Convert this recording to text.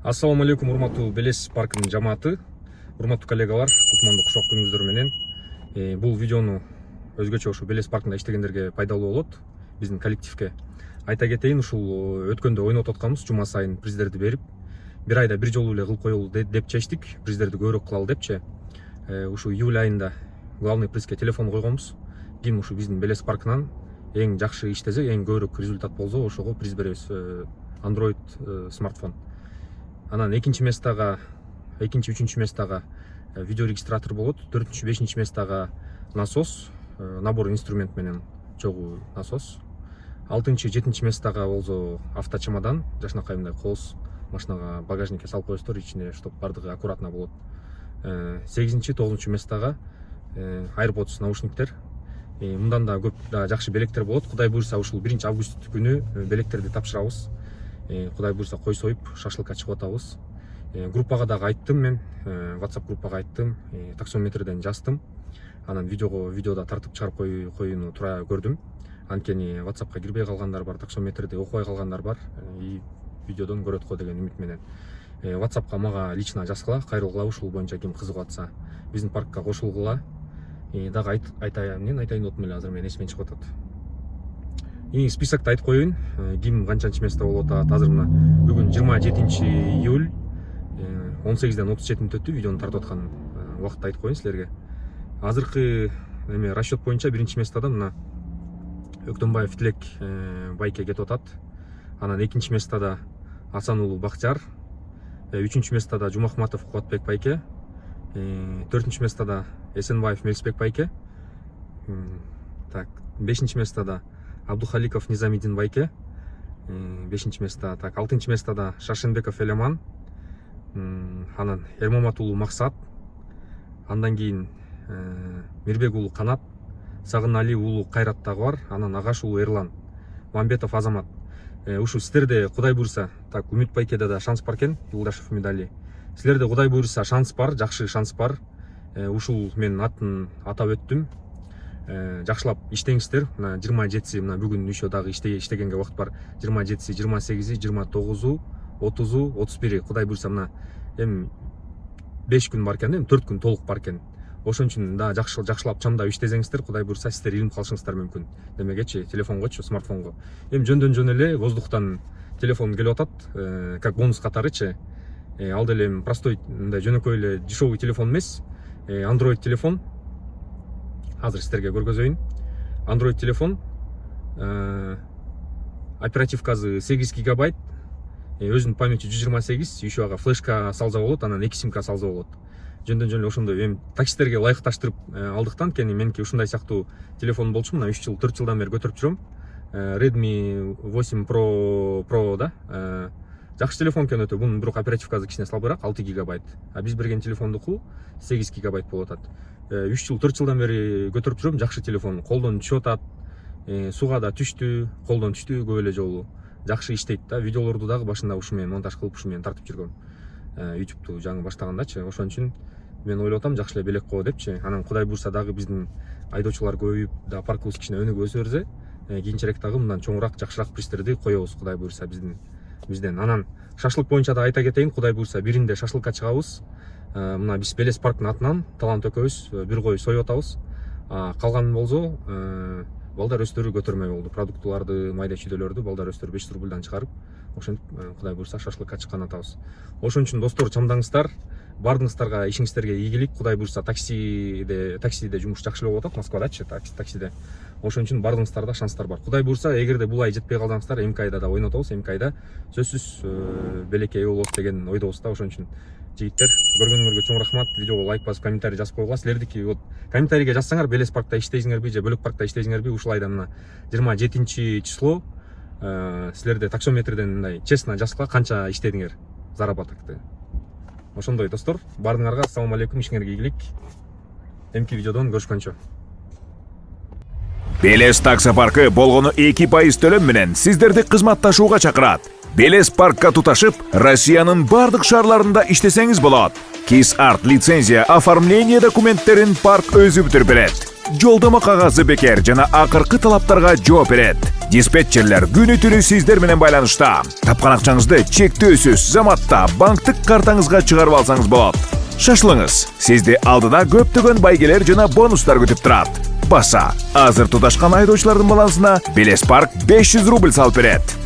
Ассаламу алейкум, урматтуу Белес паркынын жамааты, урматтуу коллегалар, кутмандуу куш күнүңүздөр менен. Бул видеону өзгөчө ушу Белес паркында иштегендерге пайдалуу болот, биздин коллективге. Айта кетейин, ушул өткөндө ойнотуп атканбыз, жума сайын приздерди берип, бир айда бир жолу эле кылып коелу деп чечтик, приздерди көбүрөөк кылалы депчи. Ушу июль айында главный призге телефон койгонбуз. Ким ушу биздин Белес паркынан эң жакшы иштесе, эң көбүрөөк результат болсо, ошого приз беребиз. Android смартфон. Анан экинчи местага, үчүнчү местага видеорегистратор болот, 4-5 местага насос, набор инструмент менен чогуу насос. 6-7 местага болсо авточемодан, жашынакай мындай коос машинага багажникке салып коесуздар, ичине чтоб бардыгы аккуратно болот. 8-9 местага AirPods наушниктер. Мындан да көп жакшы белектер болот. Кудай буйрса ушул 1-август күнү белектерди тапшырабыз. Кудай буйрса кой союп, шашлыкка чыгып атабыз. Группага дагы айттым мен, WhatsApp группага айттым, таксометрден жаздым. Анан видеода тартып чыгарып коюуну туура көрдүм. Анткени WhatsAppка кирбей калгандар бар, таксометрди окубай калгандар бар. Видеодон көрөт го деген үмүт менен. WhatsAppка мага лично жазгыла, кайрылгыла, ушул боюнча ким кызыгып атса, биздин паркка кошулгула. Дагы айтайын деп атам эле, азыр мен эсимден чыгып атат. Списокто айтып коеюн, ким канчанчы место болуп атат. Азыр мына бүгүн 27 июль 18-ден 37 өттү, видеону тартып аткан убакытты айтып коеюн силерге. Азыркы расчет боюнча 1-чи местода мына Өктөнбаев Тилек байке кетип атат. Анан 2-чи местода Асан уулу Бакчар, 3-чү местода Жумахматов Кубатбек байке, 4-чү местода Эсенбаев Мелисбек байке, 5-чи местода Абдухаликов Низамидин байке, 5-чи место, 6-чы местода Шашенбеков Элеман, анан Эрмамат уулу Максат, андан кийин Мирбек уулу Канат, Сагынали уулу Кайрат дагы бар, анан Агаш уулу Эрлан, Мамбетов Азамат. Ушу силерде кудай буйрса, Үмүт байкеде да шанс бар экен, Юлдашев медали. Силерде кудай буйрса шанс бар, жакшы шанс бар. Ушул мен атын атап өттүм. Жакшылап иштеңиздер. Мына 27-си, мына бүгүн еще дагы иштегенге убакыт бар. 27-си, 28-и, 29-у, 30-у, 31-и. Кудай буйрса мына эми 5 күн бар экен, 4 күн толук бар экен. Ошон үчүн да жакшылап чамдап иштесеңиздер, кудай буйрса сиздер илинип калышыңыздар мүмкүн. Демегечи, телефонгочу, смартфонго. Эми жөндөн эле воздухтан телефон келип атат, как бонус катарычы. Ал деле простой, мындай жөнөкөй эле дешевый телефон эмес, Android телефон. Азыр сиздерге көргөзөйүн. Android телефон, оперативкасы 8 гигабайт, өзүнүн памяти 128, еще ага флешка салса болот, анан 2 симка салса болот. Жөндөн эле ошондой эми таксистерге ылайыкташтырып алдыктан, кени меники ушундай сыяктуу телефон болчу, мына 3 жыл, 4 жылдан бери көтөрүп жүрөм. Redmi 8 Pro да. Жакшы телефон экен өтө. Бунун бирок оперативкасы кичине слабыраак, 6 гигабайт. А биз берген телефондуку 8 гигабайт болуп атат. 3 жыл, 4 жылдан бери көтөрүп жүрөм, жакшы телефон. Колдон түшүп атат. Сууга да түштү, колдон түштү көп эле жолу. Жакшы иштейт да. Видеолорду дагы башында ушу менен монтаж кылып, ушу менен тартып жүргөм. YouTube'ду жаңы баштагандачы. Ошон үчүн мен ойлоп атам, жакшы эле белек го депчи. Анан кудай буйрса дагы биздин айдоочулар көбөйүп, да паркыбыз кичине өнүгө өсө берсе, кийинчерээк дагы мындан чоңураак, жакшыраак приздерди коебуз, кудай буйрса бизден. Анан шашлык боюнча да айта кетейин, кудай буйрса биринде шашлыкка чыгабыз. Мына биз Белес парктын атынан Талант экөөбүз бир кой союп атабыз. Калган болсо балдар өздөрү көтөрмөй болду. Продуктуларды, майда чүйдөлөрдү балдар өздөрү 5 рубльдан чыгарып, ошентип кудай буйрса шашлыкка чыккан атабыз. Ошон үчүн достор, чамдаңыздар, бардыгыңыздарга ишиңиздерге ийгилик. Кудай буйрса таксиде жумуш жакшы болуп атат, Москвадачы таксиде. Ошон үчүн бардыгыңыздарда шанстар бар. Кудай буйрса, эгерде бул ай жетпей калсаңыздар, эмки айда да ойнотобуз. Эмки айда сөзсүз белекке болот деген ойдобуз да. Ошон үчүн жигиттер, көргөнүңөргө чоң рахмат. Видеого лайк басып, комментарий жазып койгула. Силердики вот комментарийге жазсаңар, Белес паркта иштейсиңерби же бөлөк паркта иштейсиңерби, ушул айда мына 27 число силерде таксометрден мындай честно жазгыла, канча иштедиңер заработокты. Ошондой достор, бардыңарга ассаламу алейкум, ишиңерге ийгилик. Эмки видеодон көрүшкөнчө. Белес таксы паркы болгону 2% төлөм менен сиздерди кызматташууга чакырат. Белес паркка туташып, Россиянын бардык шаарларында иштесеңиз болот. KissArt лицензия оформление документтерин парк өзү бүтүрүп берет. жолдомо кагазы бекер жана акыркы талаптарга жооп берет. Диспетчерлер күнү түнү сиздер менен байланышта. Тапкан акчаңызды чектөөсүз заматта банктык картаңызга чыгарып алсаңыз болот. Шашылыңыз, сизди алдыда көптөгөн байгелер жана бонустар күтүп турат. Баса, азыр туташкан айдоочулардын балансына Белес Парк 500 рубль салып берет.